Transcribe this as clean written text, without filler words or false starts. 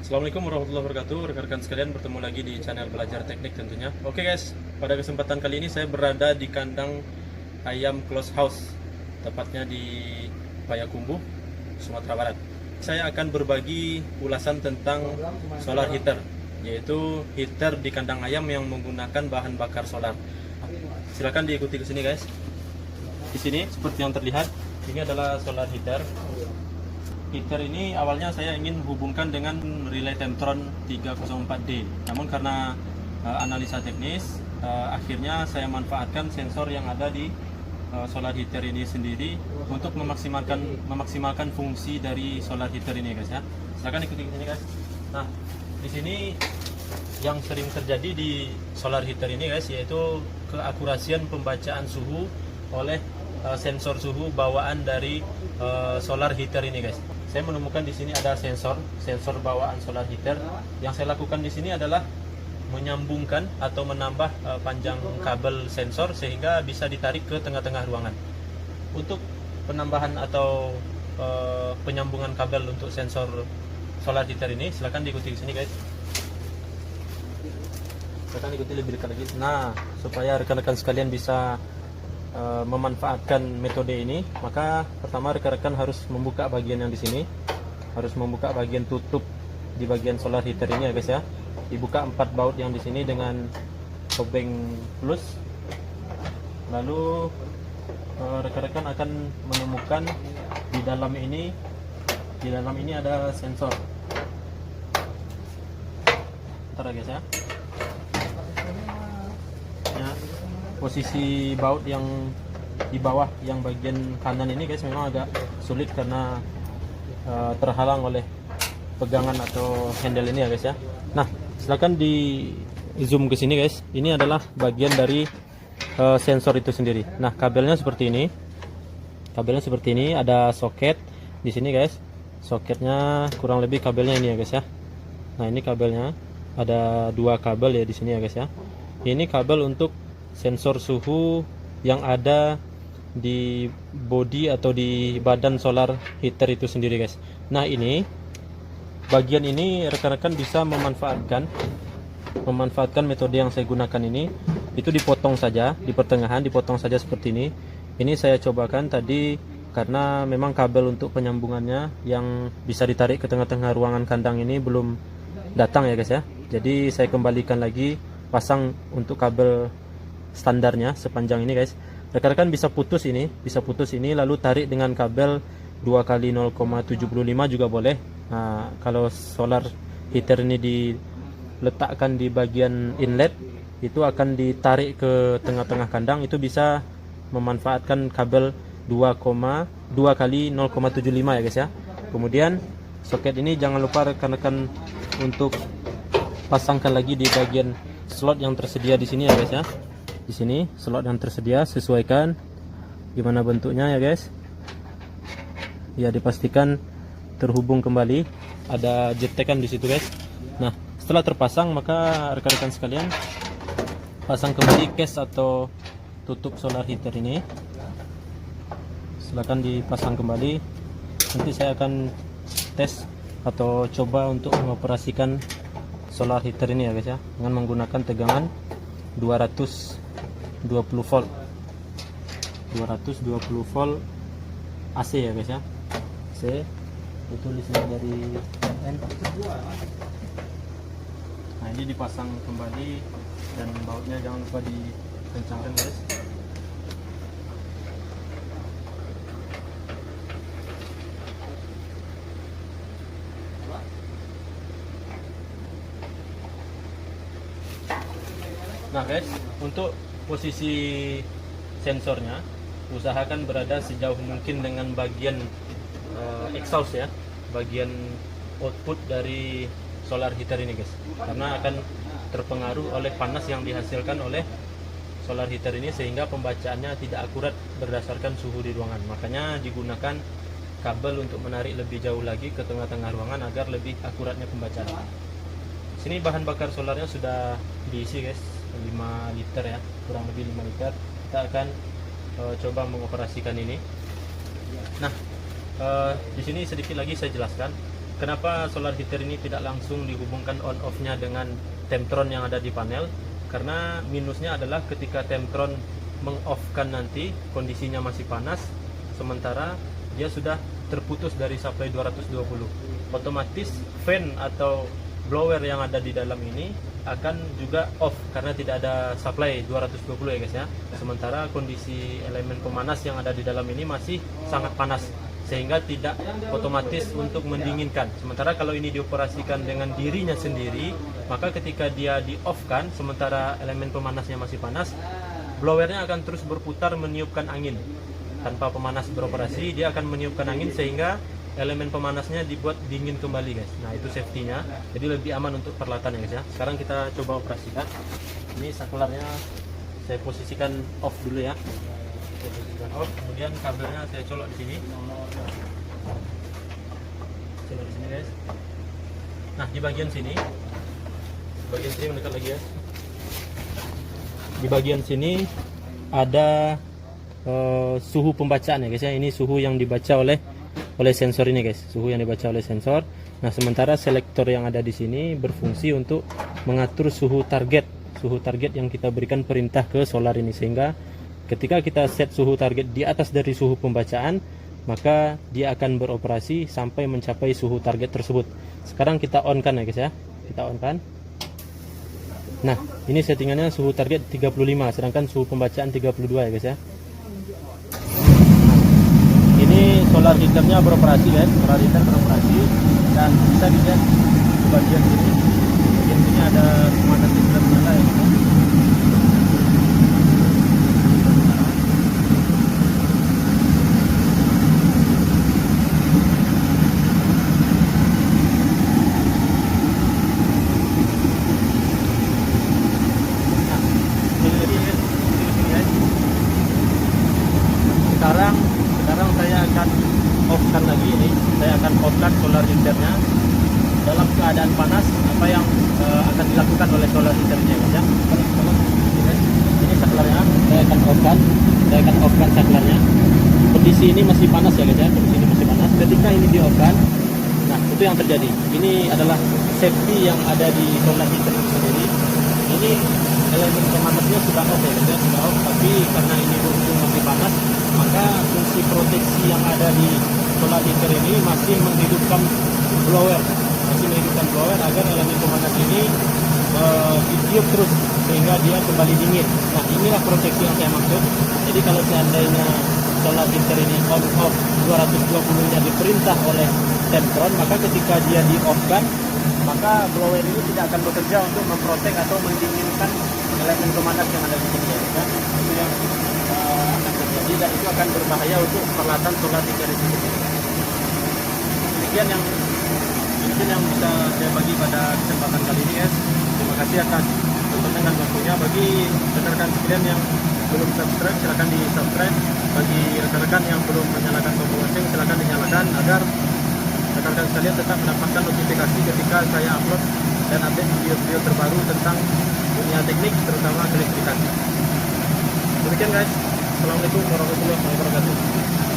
Assalamualaikum warahmatullahi wabarakatuh. Rekan-rekan sekalian, bertemu lagi di channel Belajar Teknik tentunya. Oke guys, pada kesempatan kali ini saya berada di kandang ayam close house, tepatnya di Payakumbuh, Sumatera Barat. Saya akan berbagi ulasan tentang solar heater, yaitu heater di kandang ayam yang menggunakan bahan bakar solar. Silakan diikuti ke sini guys. Di sini seperti yang terlihat, ini adalah solar heater. Heater ini awalnya saya ingin hubungkan dengan relay Temptron 304D, namun karena analisa teknis, akhirnya saya manfaatkan sensor yang ada di solar heater ini sendiri untuk memaksimalkan fungsi dari solar heater ini guys ya. Silakan ikuti sini guys. Nah, di sini yang sering terjadi di solar heater ini guys, yaitu keakurasian pembacaan suhu oleh sensor suhu bawaan dari solar heater ini guys. Saya menemukan di sini ada sensor bawaan solar heater. Yang saya lakukan di sini adalah menyambungkan atau menambah panjang kabel sensor sehingga bisa ditarik ke tengah-tengah ruangan. Untuk penambahan atau penyambungan kabel untuk sensor solar heater ini, silahkan diikuti di sini guys. Silahkan ikuti lebih dekat lagi. Nah, supaya rekan-rekan sekalian bisa memanfaatkan metode ini, maka pertama rekan-rekan harus membuka bagian yang di sini, harus membuka bagian tutup di bagian solar heater ini ya guys ya. Dibuka 4 baut yang di sini dengan obeng plus. Lalu rekan-rekan akan menemukan di dalam ini ada sensor. Bentar ya guys ya. Posisi baut yang di bawah yang bagian kanan ini guys memang agak sulit karena terhalang oleh pegangan atau handle ini ya guys ya. Nah, silakan di zoom ke sini guys. Ini adalah bagian dari sensor itu sendiri. Nah, kabelnya seperti ini. Kabelnya seperti ini, ada soket di sini guys. Soketnya kurang lebih kabelnya ini ya guys ya. Nah, ini kabelnya ada 2 kabel ya di sini ya guys ya. Ini kabel untuk sensor suhu yang ada di body atau di badan solar heater itu sendiri guys. Nah, ini bagian ini rekan-rekan bisa memanfaatkan metode yang saya gunakan ini. Itu dipotong saja di pertengahan, dipotong saja seperti ini. Ini saya cobakan tadi karena memang kabel untuk penyambungannya yang bisa ditarik ke tengah-tengah ruangan kandang ini belum datang ya guys ya. Jadi saya kembalikan lagi, pasang untuk kabel standarnya sepanjang ini guys. Rekan-rekan bisa putus ini lalu tarik dengan kabel 2 kali 0,75 juga boleh. Nah, kalau solar heater ini diletakkan di bagian inlet, itu akan ditarik ke tengah-tengah kandang, itu bisa memanfaatkan kabel 2 kali 0,75 ya guys ya. Kemudian soket ini jangan lupa rekan-rekan untuk pasangkan lagi di bagian slot yang tersedia di sini ya guys ya. Di sini slot yang tersedia, sesuaikan gimana bentuknya ya guys. Ya, dipastikan terhubung kembali, ada jetekan di situ guys. Nah, setelah terpasang maka rekan-rekan sekalian pasang kembali case atau tutup solar heater ini. Silakan dipasang kembali. Nanti saya akan tes atau coba untuk mengoperasikan solar heater ini ya guys ya, dengan menggunakan tegangan 220 volt AC ya guys ya. AC itu tulisnya dari RN. Nah, ini dipasang kembali dan bautnya jangan lupa dikencangkan guys. Nah guys, untuk posisi sensornya usahakan berada sejauh mungkin dengan bagian exhaust ya, bagian output dari solar heater ini guys, karena akan terpengaruh oleh panas yang dihasilkan oleh solar heater ini sehingga pembacaannya tidak akurat berdasarkan suhu di ruangan. Makanya digunakan kabel untuk menarik lebih jauh lagi ke tengah-tengah ruangan agar lebih akuratnya pembacaan. Sini bahan bakar solarnya sudah diisi guys, 5 liter ya, kurang lebih 5 liter. Kita akan coba mengoperasikan ini. Nah, di sini sedikit lagi saya jelaskan. kenapa solar heater ini tidak langsung dihubungkan on off-nya dengan Temptron yang ada di panel? Karena minusnya adalah ketika Temptron meng-off-kan nanti kondisinya masih panas, sementara dia sudah terputus dari supply 220. Otomatis fan atau blower yang ada di dalam ini akan juga off karena tidak ada supply 220 ya guys ya. Sementara kondisi elemen pemanas yang ada di dalam ini masih sangat panas, sehingga tidak otomatis untuk mendinginkan. Sementara kalau ini dioperasikan dengan dirinya sendiri, maka ketika dia di off kan, sementara elemen pemanasnya masih panas, blowernya akan terus berputar meniupkan angin. Tanpa pemanas beroperasi, dia akan meniupkan angin sehingga elemen pemanasnya dibuat dingin kembali guys. Nah itu safety-nya, jadi lebih aman untuk peralatan ya guys ya. Sekarang kita coba operasikan. Ini saklarnya saya posisikan off dulu ya. Saya posisikan off, kemudian kabelnya saya colok di sini. Colok di sini guys. Nah di bagian sini mendekat lagi ya. Di bagian sini ada suhu pembacaan ya guys ya. Ini suhu yang dibaca oleh sensor ini guys, suhu yang dibaca oleh sensor. Nah sementara selektor yang ada di sini berfungsi untuk mengatur suhu target yang kita berikan perintah ke solar ini, sehingga ketika kita set suhu target di atas dari suhu pembacaan, maka dia akan beroperasi sampai mencapai suhu target tersebut. Sekarang kita on kan ya guys ya, kita on kan. Nah ini settingannya suhu target 35, sedangkan suhu pembacaan 32 ya guys ya. Ini solar heaternya beroperasi guys, solar heater beroperasi, dan bisa dilihat di bagian sini. Bagian sini ada pemanas heater nyala ya. Sekarang saya akan off-kan lagi ini. Saya akan off-kan solar heaternya dalam keadaan panas. Apa yang akan dilakukan oleh solar heaternya ya. Ini saklarnya, saya akan off-kan saklarnya. Kondisi ini masih panas ya guys ya, kondisi ini masih panas. Ketika ini di off-kan, nah itu yang terjadi. Ini adalah safety yang ada di solar heater sendiri. Ini elemen pemanasnya sudah off ya guys ya, sudah off, tapi karena ini berhubung masih panas, maka fungsi proteksi yang ada di solar heater ini masih menghidupkan blower agar elemen pemanas ini ditiup terus sehingga dia kembali dingin. Nah inilah proteksi yang saya maksud. Jadi kalau seandainya solar heater ini on off 220 nya diperintah oleh Temptron, maka ketika dia di off kan, maka blower ini tidak akan bekerja untuk memprotek atau mendinginkan elemen pemanas yang ada di sini ya. Itu yang akan terjadi, dan itu akan berbahaya untuk peralatan solar heater itu sendiri. Demikian yang bisa saya bagi pada kesempatan kali ini guys. Terima kasih atas tontonan dan waktunya. Bagi rekan-rekan sekalian yang belum subscribe, silahkan di subscribe. Bagi rekan-rekan yang belum menyalakan tombol lonceng, silahkan dinyalakan agar rekan-rekan sekalian tetap mendapatkan notifikasi ketika saya upload dan update video-video terbaru tentang dunia teknik, terutama kelistrikan. Demikian guys. Assalamualaikum warahmatullahi wabarakatuh.